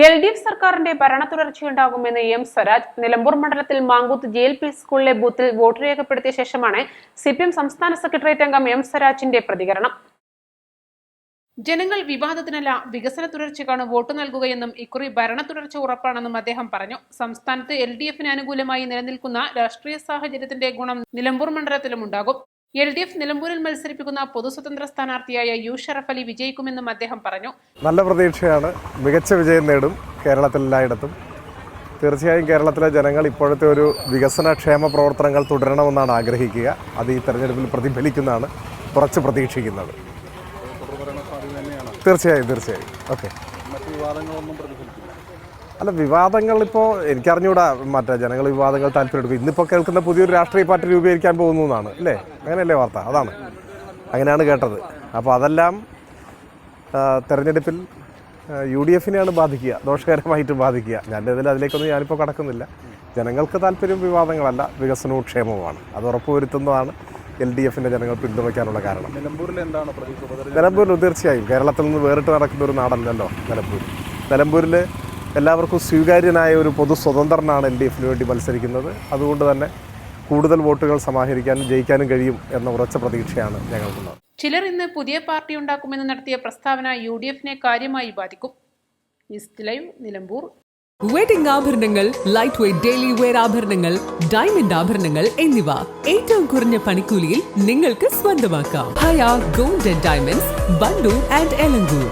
LDF സർക്കാരിന്റെ ഭരണ തുടർച്ചയുണ്ടാകുമെന്ന് M Swaraj. Nilambur മണ്ഡലത്തിൽ മാങ്കൂത്ത് JLP സ്കൂളിലെ ബൂത്തിൽ വോട്ട് രേഖപ്പെടുത്തിയ ശേഷമാണ് CPM സംസ്ഥാന സെക്രട്ടേറിയറ്റ് അംഗം എം സ്വരാജിന്റെ പ്രതികരണം. ജനങ്ങൾ വിവാദത്തിനല്ല, വികസന തുടർച്ചയ്ക്കാണ് വോട്ട് നൽകുകയെന്നും ഇക്കുറി ഭരണ തുടർച്ച ഉറപ്പാണെന്നും അദ്ദേഹം പറഞ്ഞു. സംസ്ഥാനത്ത് LDFന് അനുകൂലമായി നിലനിൽക്കുന്ന രാഷ്ട്രീയ സാഹചര്യത്തിന്റെ ഗുണം നിലമ്പൂർ മണ്ഡലത്തിലും ഉണ്ടാകും. LDF നിലമ്പൂരിൽ മത്സരിപ്പിക്കുന്ന പൊതുസ്വതന്ത്ര സ്ഥാനാർത്ഥിയായ യു ഷറഫ് അലി വിജയിക്കുമെന്നും അദ്ദേഹം പറഞ്ഞു. നല്ല പ്രതീക്ഷയാണ്, മികച്ച വിജയം നേടും കേരളത്തിൽ എല്ലായിടത്തും. തീർച്ചയായും കേരളത്തിലെ ജനങ്ങൾ ഇപ്പോഴത്തെ ഒരു വികസനക്ഷേമ പ്രവർത്തനങ്ങൾ തുടരണമെന്നാണ് ആഗ്രഹിക്കുക. അത് ഈ തെരഞ്ഞെടുപ്പിൽ പ്രതിഫലിക്കുന്നതാണ് കുറച്ച് പ്രതീക്ഷിക്കുന്നത്. തീർച്ചയായും ഓക്കെ. അല്ല, വിവാദങ്ങൾ ഇപ്പോൾ എനിക്കറിഞ്ഞൂടാ. മറ്റേ ജനങ്ങൾ വിവാദങ്ങൾ താല്പര്യമെടുക്കും. ഇന്നിപ്പോൾ കേൾക്കുന്ന പുതിയൊരു രാഷ്ട്രീയ പാർട്ടി രൂപീകരിക്കാൻ പോകുന്നു എന്നാണ് അല്ലേ? അങ്ങനെയല്ലേ വാർത്ത? അതാണ്, അങ്ങനെയാണ് കേട്ടത്. അപ്പോൾ അതെല്ലാം തെരഞ്ഞെടുപ്പിൽ UDFനെയാണ് ബാധിക്കുക, ദോഷകരമായിട്ട് ബാധിക്കുക. അതിലേക്കൊന്നും ഞാനിപ്പോൾ കടക്കുന്നില്ല. ജനങ്ങൾക്ക് താല്പര്യം വിവാദങ്ങളല്ല, വികസനവും ക്ഷേമവുമാണ്. അത് ഉറപ്പുവരുത്തുന്നതാണ് LDFന്റെ ജനങ്ങൾ പിന്തുണയ്ക്കാനുള്ള കാരണം. നിലമ്പൂരിൽ തീർച്ചയായും കേരളത്തിൽ നിന്ന് വേറിട്ട് നടക്കുന്ന ഒരു നാടല്ലല്ലോ നിലമ്പൂരിൽ എല്ലാവർക്കും സ്വീകാര്യനായ ഒരു പൊതു സ്വതന്ത്രനാണ് LDFന് വേണ്ടി മത്സരിക്കുന്നത്. അതുകൊണ്ട് തന്നെ കൂടുതൽ വോട്ടുകൾ സമാഹരിക്കാനും ജയിക്കാനും കഴിയും എന്ന ഉറച്ച പ്രതീക്ഷയാണ് ഞങ്ങൾക്കുള്ളത്. ചിലർ ഇന്ന് പുതിയ പാർട്ടി ഉണ്ടാക്കുമെന്ന് നടത്തിയ പ്രസ്താവന UDFനെ കാര്യമായി ബാധിക്കും. East live, Nilambur. വെഡിംഗ് ആഭരണങ്ങൾ, ലൈറ്റ് വെയ്റ്റ് ഡെയിലി വെയർ ആഭരണങ്ങൾ, ഡയമണ്ട് ആഭരണങ്ങൾ എന്നിവ ഏറ്റവും കുറഞ്ഞ പണിക്കൂലിയിൽ നിങ്ങൾക്ക് സ്വന്തമാക്കാം. Haya gold and diamonds, Bandur and Elankur.